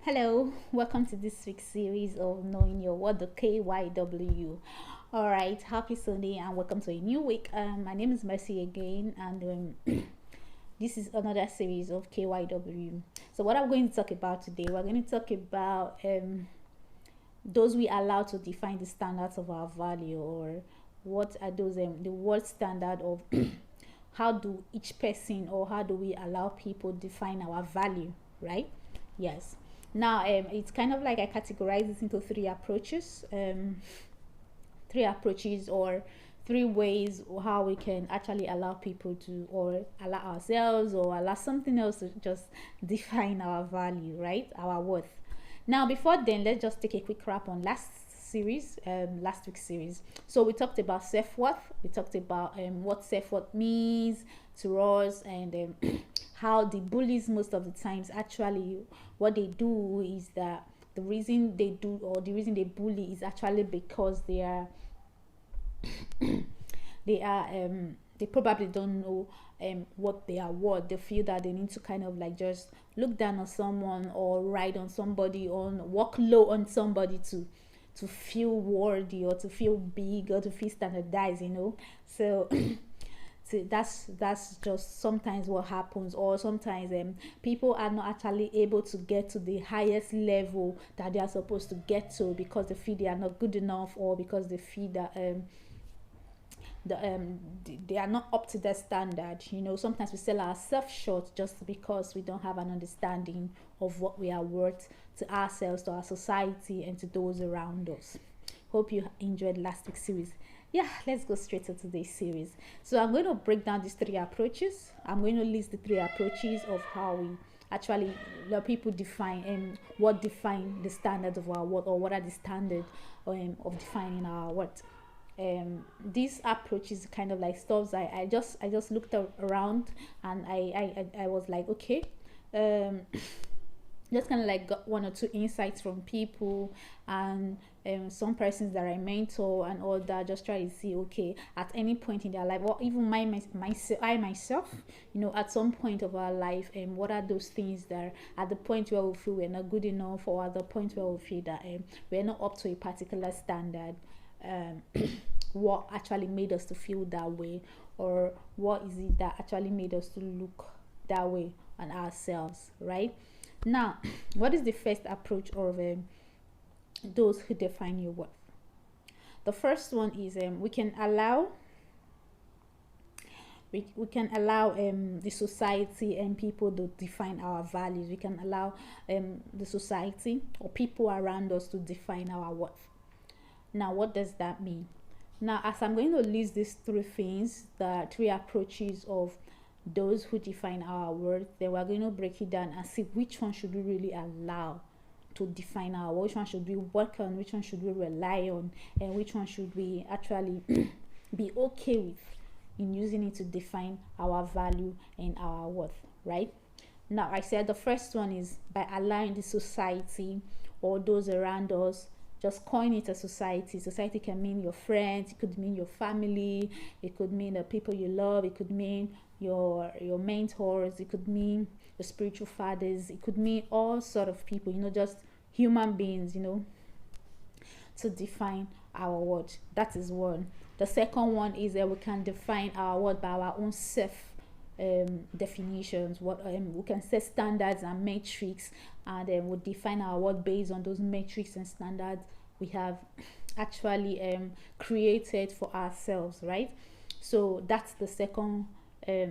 Hello, welcome to this week's series of Knowing Your What, the KYW. All right, happy Sunday and welcome to a new week. My name is Mercy again, and this is another series of KYW. So, what I'm going to talk about today, we're going to talk about those we allow to define the standards of our value, or what are those the world standard of how do each person, or how do we allow people define our value, right? Yes. Now, it's kind of like I categorize this into three approaches or three ways how we can actually allow people to, or allow ourselves, or allow something else to just define our value, right? Our worth. Now, before then, let's just take a quick wrap on last week's series. So we talked about self-worth. We talked about what self-worth means to us, and how the bullies most of the times actually what they do is that the reason they do, or the reason they bully, is actually because they probably don't know what they are worth. They feel that they need to kind of like just look down on someone, or ride on somebody, or walk low on somebody to feel worthy, or to feel big, or to feel standardized. So so that's just sometimes what happens. Or sometimes people are not actually able to get to the highest level that they are supposed to get to, because they feel they are not good enough, or because they feel that they are not up to their standard. Sometimes we sell ourselves short just because we don't have an understanding of what we are worth to ourselves, to our society, and to those around us. Hope you enjoyed last week's series. Yeah, let's go straight to today's series. So I'm going to break down these three approaches. I'm going to list the three approaches of how we actually let people define what define the standards of our worth, or what are the standard of defining our worth. This approach is kind of like stuff I just looked around, and I was like, okay, um just kind of like got one or two insights from people, and some persons that I mentor and all that, just try to see, okay, at any point in their life, or even myself, at some point of our life, and what are those things that at the point where we feel we're not good enough, or at the point where we feel that we're not up to a particular standard. um what actually made us to feel that way, or what is it that actually made us to look that way on ourselves, right? Now, what is the first approach of those who define your worth? The first one is we can allow the society and people to define our values. We can allow the society or people around us to define our worth. Now, what does that mean? Now, as I'm going to list these three things, the three approaches of those who define our worth, then we're going to break it down and see which one should we really allow to define our worth, which one should we work on, which one should we rely on, and which one should we actually be okay with in using it to define our value and our worth, right? Now, I said the first one is by allowing the society or those around us. Just coin it a society. Society can mean your friends, it could mean your family, it could mean the people you love, it could mean your mentors, it could mean your spiritual fathers, it could mean all sort of people, just human beings, to define our word. That is one. The second one is that we can define our word by our own self definitions. What we can set standards and metrics, and then we define our word based on those metrics and standards we have actually created for ourselves, right? So that's the second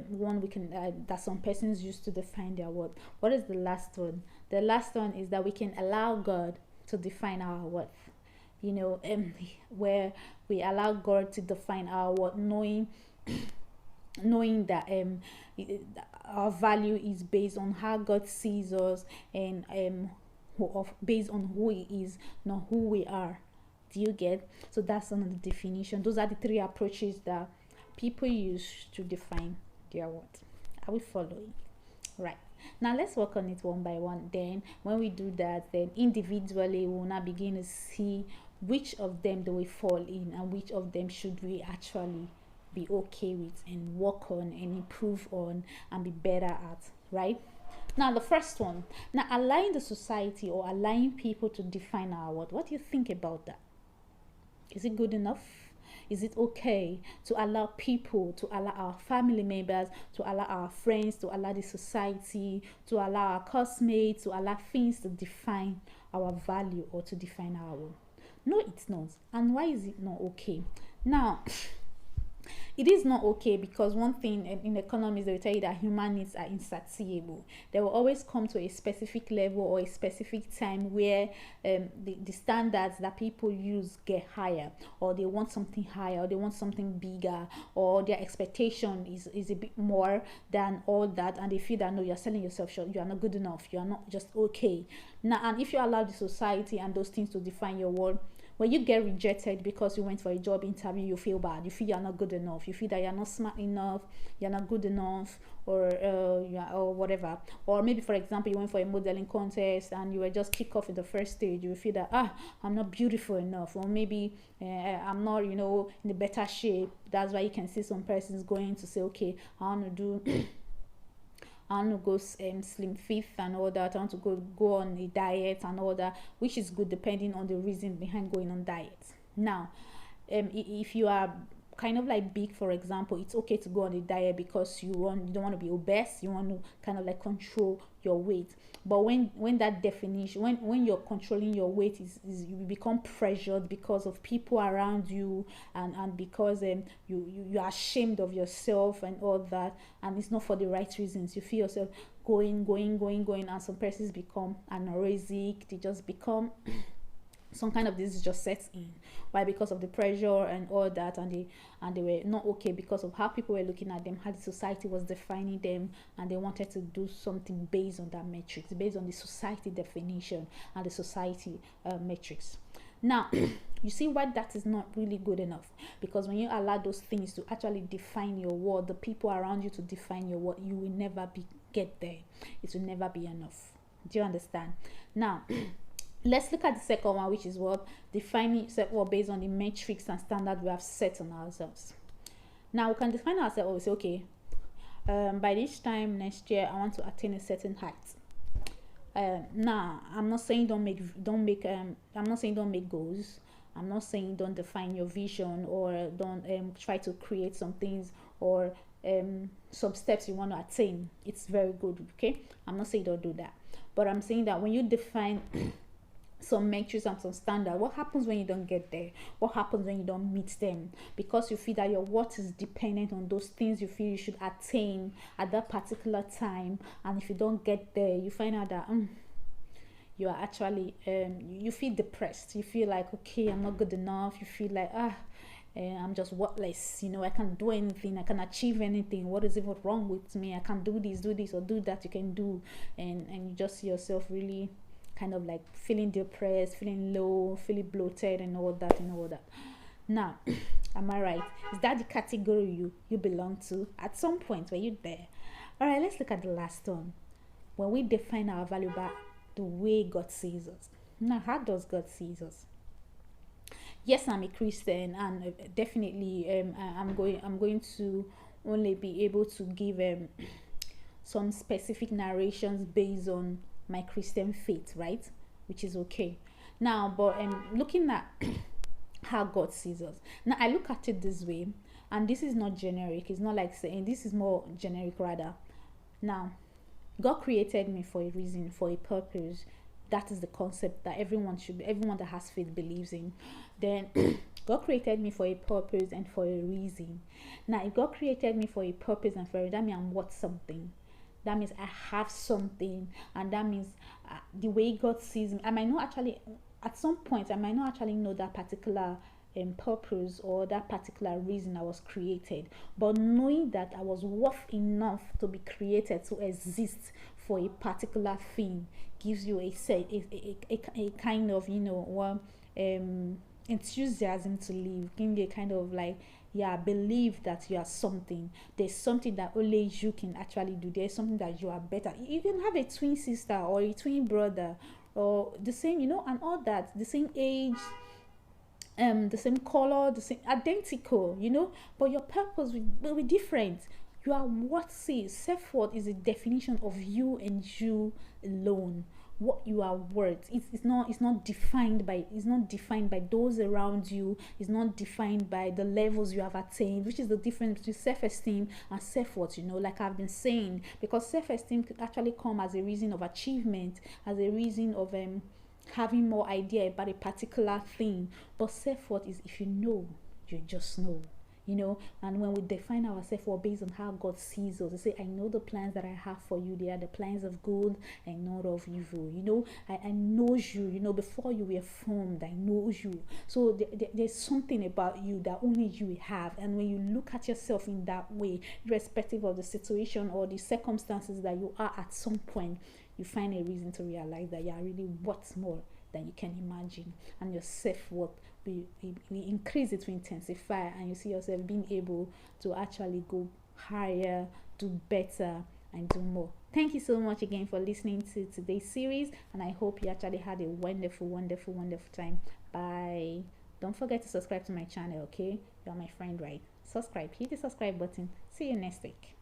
one we can that some persons use to define their word. What is the last one? The last one is that we can allow God to define our worth. Where we allow God to define our worth, knowing that our value is based on how God sees us, and based on who He is, not who we are. Do you get? So that's another definition. Those are the three approaches that people use to define their worth. Are we following? Right. Now let's work on it one by one. Then when we do that, then individually we'll now begin to see which of them do we fall in, and which of them should we actually be okay with and work on and improve on and be better at, right? Now, the first one, now allowing the society or allowing people to define our worth. What do you think about that? Is it good enough? Is it okay to allow people, to allow our family members, to allow our friends, to allow the society, to allow our classmates, to allow things to define our value or to define our worth? No, it's not. And why is it not okay? Now, it is not okay because one thing in economics, they will tell you that human needs are insatiable. They will always come to a specific level or a specific time where the standards that people use get higher, or they want something higher, or they want something bigger, or their expectation is a bit more than all that, and they feel that no, you're selling yourself short, you are not good enough, you are not just okay. Now, and if you allow the society and those things to define your world, when you get rejected because you went for a job interview, you feel bad. You feel you're not good enough. You feel that you're not smart enough. You're not good enough, or whatever. Or maybe, for example, you went for a modeling contest and you were just kicked off in the first stage. You feel that I'm not beautiful enough, or maybe I'm not, in a better shape. That's why you can see some persons going to say, okay, I want to do. I want to go slim fit and all that. I want to go on a diet and all that, which is good depending on the reason behind going on diet. Now, if you are kind of like big, for example, it's okay to go on a diet because you don't want to be obese. You want to kind of like control your weight. But when that definition, when you're controlling your weight, is you become pressured because of people around you, and because you are ashamed of yourself and all that, and it's not for the right reasons. You feel yourself going, and some persons become anorexic. They just become some kind of disease just sets in. Why? Because of the pressure and all that, and they were not okay because of how people were looking at them, how the society was defining them, and they wanted to do something based on that metrics, based on the society definition and the society metrics. Now, you see why that is not really good enough, because when you allow those things to actually define your world, the people around you to define your world, you will never get there. It will never be enough. Do you understand? Now, let's look at the second one, which is what defining self-worth based on the metrics and standard we have set on ourselves. Now, we can define ourselves. We say, okay, by this time next year, I want to attain a certain height. Now, I'm not saying don't make I'm not saying don't make goals. I'm not saying don't define your vision, or don't try to create some things, or some steps you want to attain. It's very good, okay? I'm not saying don't do that, but I'm saying that when you define some metrics and some standard, what happens when you don't get there? What happens when you don't meet them? Because you feel that your worth is dependent on those things you feel you should attain at that particular time, and if you don't get there, you find out that you are actually you feel depressed. You feel like, okay, I'm not good enough. You feel like I'm just worthless. I can't do anything. I can't achieve anything. What is even wrong with me? I can't do this, or do that. You can do, and you just see yourself really kind of like feeling depressed, feeling low, feeling bloated, and all that. Now, am I right? Is that the category you belong to? At some point, were you there? All right, let's look at the last one. When we define our value by the way God sees us. Now, how does God see us? Yes, I'm a Christian, and definitely I'm going to only be able to give some specific narrations based on my Christian faith, right? Which is okay. Now, but looking at how God sees us. Now, I look at it this way, and this is not generic. It's not like saying, this is more generic rather. Now, God created me for a reason, for a purpose. That is the concept that everyone that has faith believes in. Then God created me for a purpose and for a reason. Now, if God created me for a purpose and for a reason, that means I'm worth something. That means I have something, and that means the way God sees me. I might not actually, at some point, I might not actually know that particular purpose or that particular reason I was created, but knowing that I was worth enough to be created, to exist for a particular thing, gives you a kind of enthusiasm to live, giving you a kind of like, believe that you are something. There's something that only you can actually do. There's something that you are better. You can have a twin sister or a twin brother, or the same, and all that, the same age, the same color, the same identical, but your purpose will be different. You are worth it. Self-worth is a definition of you and you alone. What you are worth. It's not defined by those around you. It's not defined by the levels you have attained, which is the difference between self-esteem and self-worth, like I've been saying, because self-esteem could actually come as a reason of achievement, as a reason of having more idea about a particular thing. But self-worth is, if you know, you just know. And when we define ourselves based on how God sees us, they say, I know the plans that I have for you. They are the plans of good and not of evil. I know you, before you were formed, I know you. So there's something about you that only you have. And when you look at yourself in that way, irrespective of the situation or the circumstances that you are at some point, you find a reason to realize that you are really worth more than you can imagine, and your self-worth we increase, it will intensify, and you see yourself being able to actually go higher, do better, and do more. Thank you so much again for listening to today's series, and I hope you actually had a wonderful, wonderful, wonderful time. Bye. Don't forget to subscribe to my channel, okay? You're my friend, right? Subscribe. Hit the subscribe button. See you next week.